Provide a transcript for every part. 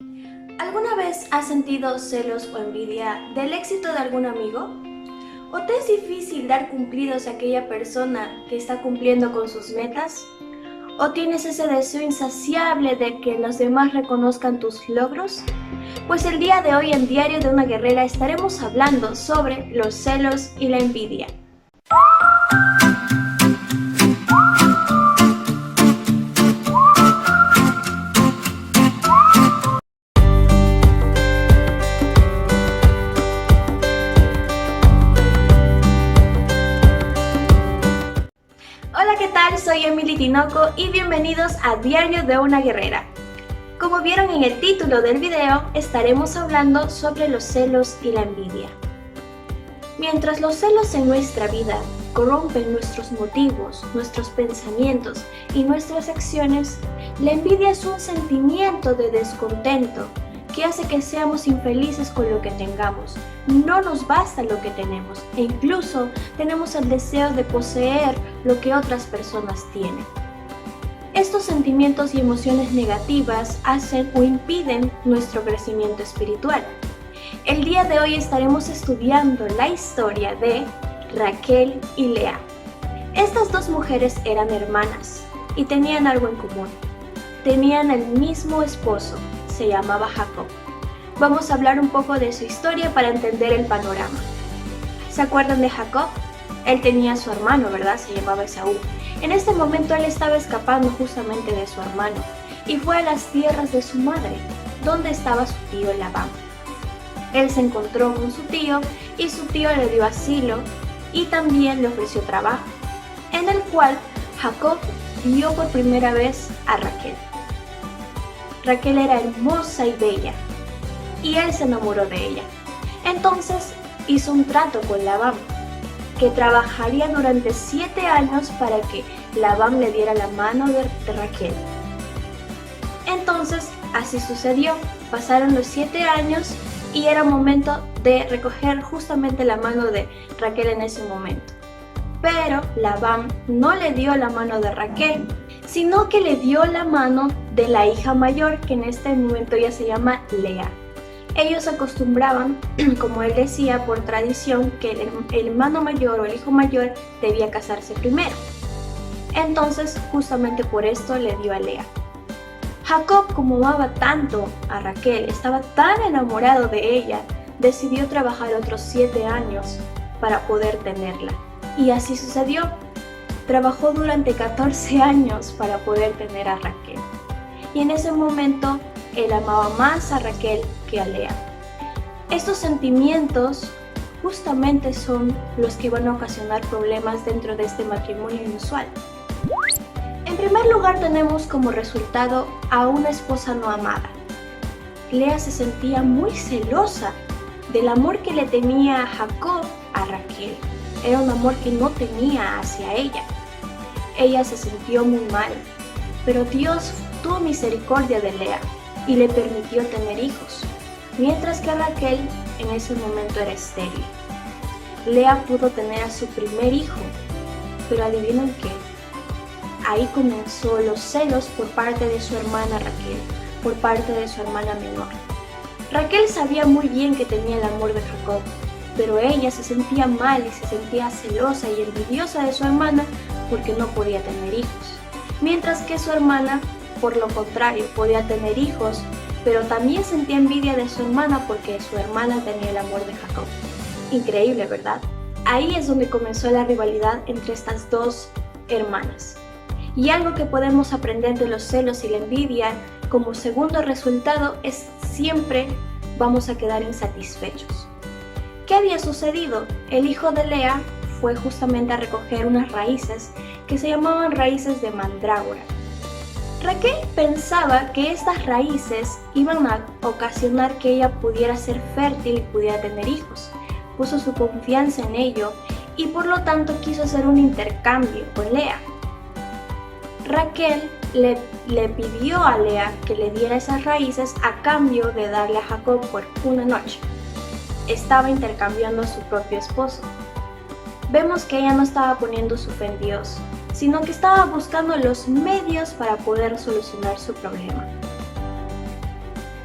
¿Alguna vez has sentido celos o envidia del éxito de algún amigo? ¿O te es difícil dar cumplidos a aquella persona que está cumpliendo con sus metas? ¿O tienes ese deseo insaciable de que los demás reconozcan tus logros? Pues el día de hoy en Diario de una Guerrera estaremos hablando sobre los celos y la envidia. Hola, ¿qué tal? Soy Emily Tinoco y bienvenidos a Diario de una Guerrera. Como vieron en el título del video, estaremos hablando sobre los celos y la envidia. Mientras los celos en nuestra vida corrompen nuestros motivos, nuestros pensamientos y nuestras acciones, la envidia es un sentimiento de descontento que hace que seamos infelices con lo que tengamos. No nos basta lo que tenemos e incluso tenemos el deseo de poseer lo que otras personas tienen. Estos sentimientos y emociones negativas hacen o impiden nuestro crecimiento espiritual. El día de hoy estaremos estudiando la historia de Raquel y Lea. Estas dos mujeres eran hermanas y tenían algo en común. Tenían el mismo esposo, se llamaba Jacob. Vamos a hablar un poco de su historia para entender el panorama. ¿Se acuerdan de Jacob? Él tenía a su hermano, ¿verdad? Se llamaba Esaú. En este momento él estaba escapando justamente de su hermano y fue a las tierras de su madre, donde estaba su tío Labán. Él se encontró con su tío y su tío le dio asilo y también le ofreció trabajo, en el cual Jacob vio por primera vez a Raquel. Raquel era hermosa y bella y él se enamoró de ella. Entonces hizo un trato con Labán, que trabajaría durante 7 años para que Labán le diera la mano de Raquel. Entonces así sucedió, pasaron los 7 años y era momento de recoger justamente la mano de Raquel en ese momento. Pero Labán no le dio la mano de Raquel, sino que le dio la mano de la hija mayor, que en este momento ya se llama Lea. Ellos acostumbraban, como él decía, por tradición, que el hermano mayor o el hijo mayor debía casarse primero. Entonces, justamente por esto le dio a Lea. Jacob, como amaba tanto a Raquel, estaba tan enamorado de ella, decidió trabajar otros 7 años para poder tenerla. Y así sucedió. Trabajó durante 14 años para poder tener a Raquel. Y en ese momento, él amaba más a Raquel que a Lea. Estos sentimientos justamente son los que van a ocasionar problemas dentro de este matrimonio inusual. En primer lugar, tenemos como resultado a una esposa no amada. Lea se sentía muy celosa del amor que le tenía Jacob a Raquel. Era un amor que no tenía hacia ella. Ella se sintió muy mal, pero Dios tuvo misericordia de Lea y le permitió tener hijos, mientras que Raquel en ese momento era estéril. Lea pudo tener a su primer hijo, pero adivinen qué, ahí comenzó los celos por parte de su hermana Raquel, por parte de su hermana menor. Raquel sabía muy bien que tenía el amor de Jacob, pero ella se sentía mal y se sentía celosa y envidiosa de su hermana porque no podía tener hijos, mientras que su hermana, por lo contrario, podía tener hijos, pero también sentía envidia de su hermana porque su hermana tenía el amor de Jacob. Increíble, ¿verdad? Ahí es donde comenzó la rivalidad entre estas dos hermanas. Y algo que podemos aprender de los celos y la envidia como segundo resultado es siempre vamos a quedar insatisfechos. ¿Qué había sucedido? El hijo de Lea fue justamente a recoger unas raíces que se llamaban raíces de mandrágora. Raquel pensaba que estas raíces iban a ocasionar que ella pudiera ser fértil y pudiera tener hijos. Puso su confianza en ello y por lo tanto quiso hacer un intercambio con Lea. Raquel le pidió a Lea que le diera esas raíces a cambio de darle a Jacob por una noche. Estaba intercambiando a su propio esposo. Vemos que ella no estaba poniendo su fe en Dios, sino que estaba buscando los medios para poder solucionar su problema.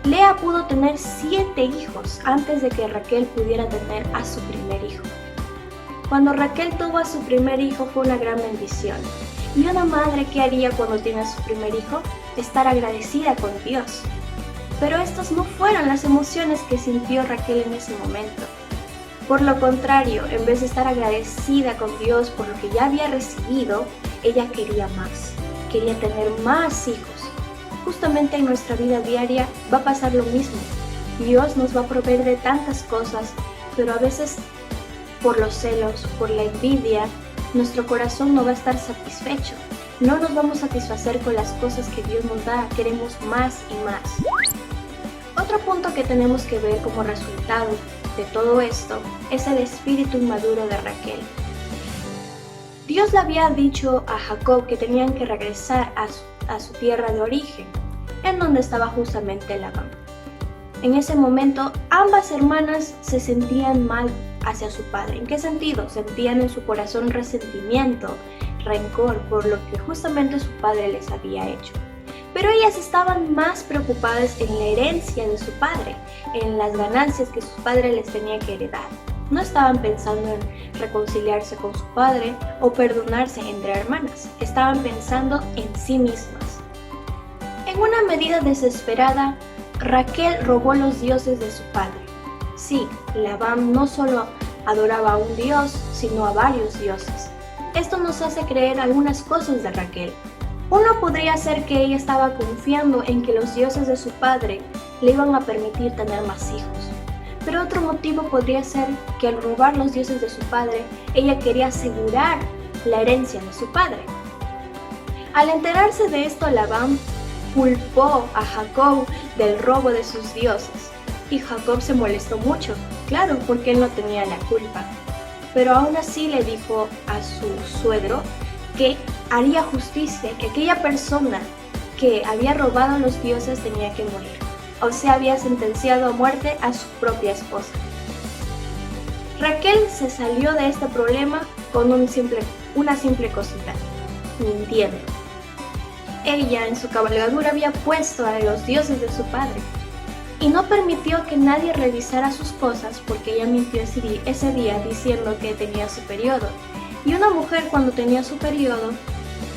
Lea pudo tener 7 hijos antes de que Raquel pudiera tener a su primer hijo. Cuando Raquel tuvo a su primer hijo fue una gran bendición. ¿Y una madre qué haría cuando tiene a su primer hijo? Estar agradecida con Dios. Pero estas no fueron las emociones que sintió Raquel en ese momento. Por lo contrario, en vez de estar agradecida con Dios por lo que ya había recibido, ella quería más, quería tener más hijos. Justamente en nuestra vida diaria va a pasar lo mismo. Dios nos va a proveer de tantas cosas, pero a veces por los celos, por la envidia, nuestro corazón no va a estar satisfecho. No nos vamos a satisfacer con las cosas que Dios nos da, queremos más y más. Otro punto que tenemos que ver como resultado de todo esto es el espíritu inmaduro de Raquel. Dios le había dicho a Jacob que tenían que regresar a su tierra de origen, en donde estaba justamente Labán. En ese momento, ambas hermanas se sentían mal hacia su padre. ¿En qué sentido? Sentían en su corazón resentimiento, rencor por lo que justamente su padre les había hecho. Pero ellas estaban más preocupadas en la herencia de su padre, en las ganancias que su padre les tenía que heredar. No estaban pensando en reconciliarse con su padre o perdonarse entre hermanas. Estaban pensando en sí mismas. En una medida desesperada, Raquel robó los dioses de su padre. Sí, Labán no solo adoraba a un dios, sino a varios dioses. Esto nos hace creer algunas cosas de Raquel. Uno podría ser que ella estaba confiando en que los dioses de su padre le iban a permitir tener más hijos. Pero otro motivo podría ser que al robar los dioses de su padre, ella quería asegurar la herencia de su padre. Al enterarse de esto, Labán culpó a Jacob del robo de sus dioses. Y Jacob se molestó mucho, claro, porque él no tenía la culpa. Pero aún así le dijo a su suegro que haría justicia, que aquella persona que había robado a los dioses tenía que morir. O sea, había sentenciado a muerte a su propia esposa. Raquel se salió de este problema con una simple cosita, mintiendo. Ella en su cabalgadura había puesto a los dioses de su padre y no permitió que nadie revisara sus cosas porque ella mintió ese día diciendo que tenía su periodo. Y una mujer cuando tenía su periodo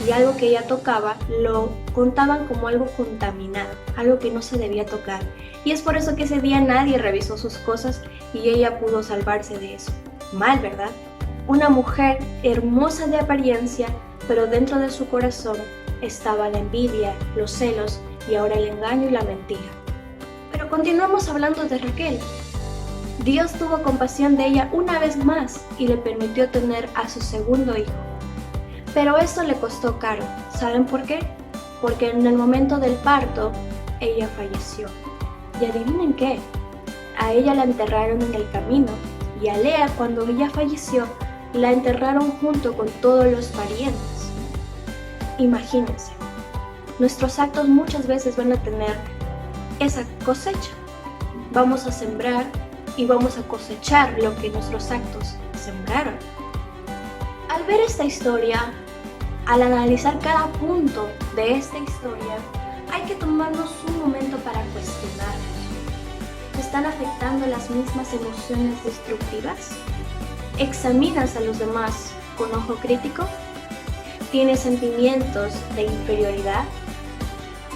y algo que ella tocaba, lo contaban como algo contaminado, algo que no se debía tocar. Y es por eso que ese día nadie revisó sus cosas y ella pudo salvarse de eso. Mal, ¿verdad? Una mujer hermosa de apariencia, pero dentro de su corazón estaba la envidia, los celos y ahora el engaño y la mentira. Pero continuamos hablando de Raquel. Dios tuvo compasión de ella una vez más y le permitió tener a su segundo hijo. Pero eso le costó caro. ¿Saben por qué? Porque en el momento del parto, ella falleció. Y adivinen qué, a ella la enterraron en el camino y a Lea, cuando ella falleció, la enterraron junto con todos los parientes. Imagínense, nuestros actos muchas veces van a tener esa cosecha. Vamos a sembrar y vamos a cosechar lo que nuestros actos sembraron. Al ver esta historia, al analizar cada punto de esta historia, hay que tomarnos un momento para cuestionarnos. ¿Te están afectando las mismas emociones destructivas? ¿Examinas a los demás con ojo crítico? ¿Tienes sentimientos de inferioridad?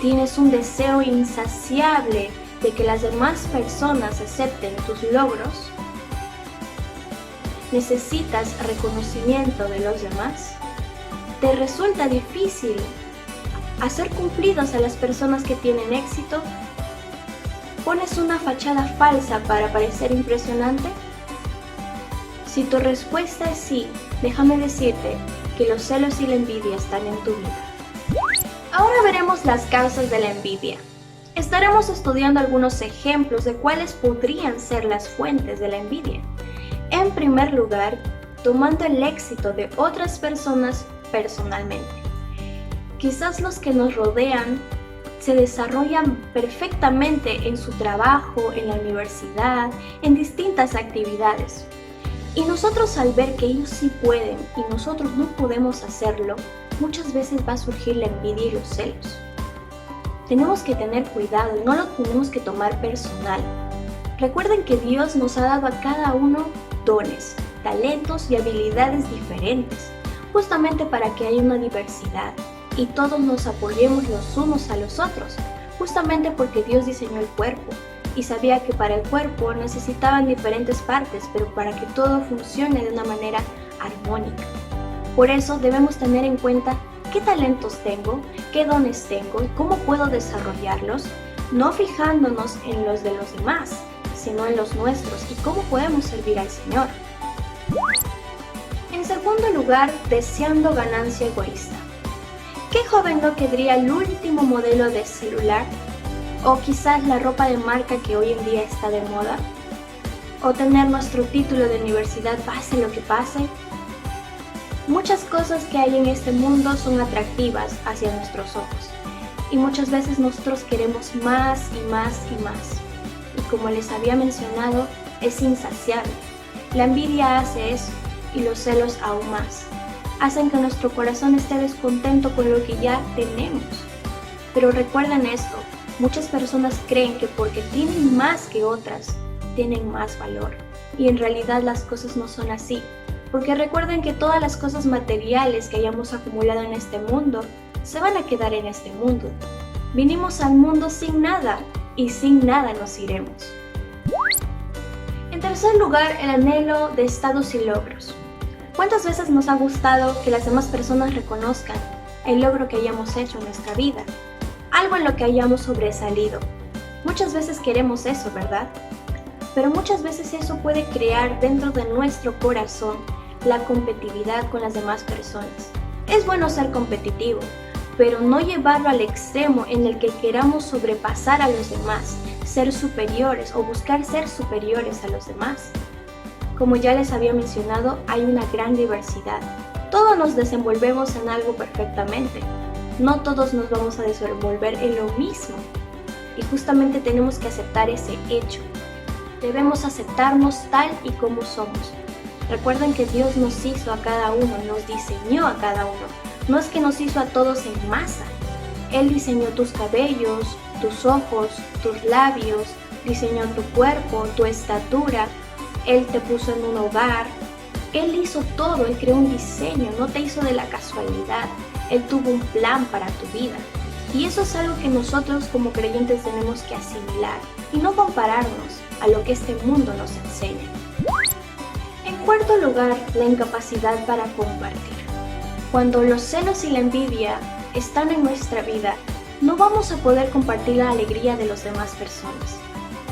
¿Tienes un deseo insaciable de que las demás personas acepten tus logros? ¿Necesitas reconocimiento de los demás? ¿Te resulta difícil hacer cumplidos a las personas que tienen éxito? ¿Pones una fachada falsa para parecer impresionante? Si tu respuesta es sí, déjame decirte que los celos y la envidia están en tu vida. Ahora veremos las causas de la envidia. Estaremos estudiando algunos ejemplos de cuáles podrían ser las fuentes de la envidia. En primer lugar, tomando el éxito de otras personas personalmente. Quizás los que nos rodean se desarrollan perfectamente en su trabajo, en la universidad, en distintas actividades. Y nosotros al ver que ellos sí pueden y nosotros no podemos hacerlo, muchas veces va a surgir la envidia y los celos. tenemos que tener cuidado y no lo tenemos que tomar personal. Recuerden que Dios nos ha dado a cada uno dones, talentos y habilidades diferentes, justamente para que haya una diversidad y todos nos apoyemos los unos a los otros, justamente porque Dios diseñó el cuerpo y sabía que para el cuerpo necesitaban diferentes partes, pero para que todo funcione de una manera armónica. Por eso debemos tener en cuenta qué talentos tengo, qué dones tengo y cómo puedo desarrollarlos, no fijándonos en los de los demás, sino en los nuestros y cómo podemos servir al Señor. En segundo lugar, deseando ganancia egoísta. ¿Qué joven no querría el último modelo de celular? ¿O quizás la ropa de marca que hoy en día está de moda? ¿O tener nuestro título de universidad pase lo que pase? Muchas cosas que hay en este mundo son atractivas hacia nuestros ojos y muchas veces nosotros queremos más y más y más. Y como les había mencionado, es insaciable. La envidia hace eso y los celos aún más. Hacen que nuestro corazón esté descontento con lo que ya tenemos. Pero recuerden esto, muchas personas creen que porque tienen más que otras, tienen más valor. Y en realidad las cosas no son así. Porque recuerden que todas las cosas materiales que hayamos acumulado en este mundo se van a quedar en este mundo. Vinimos al mundo sin nada y sin nada nos iremos. En tercer lugar, el anhelo de estatus y logros. ¿Cuántas veces nos ha gustado que las demás personas reconozcan el logro que hayamos hecho en nuestra vida? Algo en lo que hayamos sobresalido. Muchas veces queremos eso, ¿verdad? Pero muchas veces eso puede crear dentro de nuestro corazón la competitividad con las demás personas. Es bueno ser competitivo, pero no llevarlo al extremo en el que queramos sobrepasar a los demás, ser superiores o buscar ser superiores a los demás. Como ya les había mencionado, hay una gran diversidad. Todos nos desenvolvemos en algo perfectamente. No todos nos vamos a desenvolver en lo mismo. Y justamente tenemos que aceptar ese hecho. Debemos aceptarnos tal y como somos. Recuerden que Dios nos hizo a cada uno, nos diseñó a cada uno. No es que nos hizo a todos en masa. Él diseñó tus cabellos, tus ojos, tus labios, diseñó tu cuerpo, tu estatura. Él te puso en un hogar. Él hizo todo, Él creó un diseño, no te hizo de la casualidad. Él tuvo un plan para tu vida. Y eso es algo que nosotros como creyentes tenemos que asimilar y no compararnos a lo que este mundo nos enseña. En cuarto lugar, la incapacidad para compartir. Cuando los celos y la envidia están en nuestra vida, no vamos a poder compartir la alegría de las demás personas.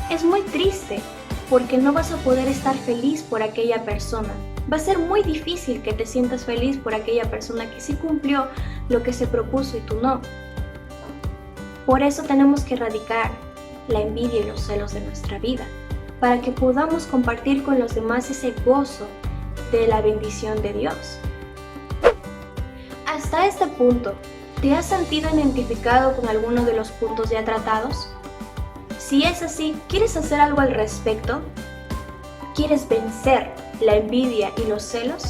Es muy triste porque no vas a poder estar feliz por aquella persona. Va a ser muy difícil que te sientas feliz por aquella persona que sí cumplió lo que se propuso y tú no. Por eso tenemos que erradicar la envidia y los celos de nuestra vida, para que podamos compartir con los demás ese gozo de la bendición de Dios. Hasta este punto, ¿te has sentido identificado con alguno de los puntos ya tratados? Si es así, ¿quieres hacer algo al respecto? ¿Quieres vencer la envidia y los celos?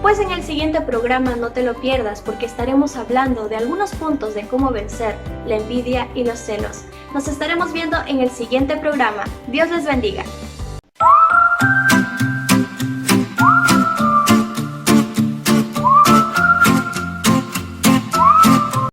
Pues en el siguiente programa no te lo pierdas porque estaremos hablando de algunos puntos de cómo vencer la envidia y los celos. Nos estaremos viendo en el siguiente programa. Dios les bendiga.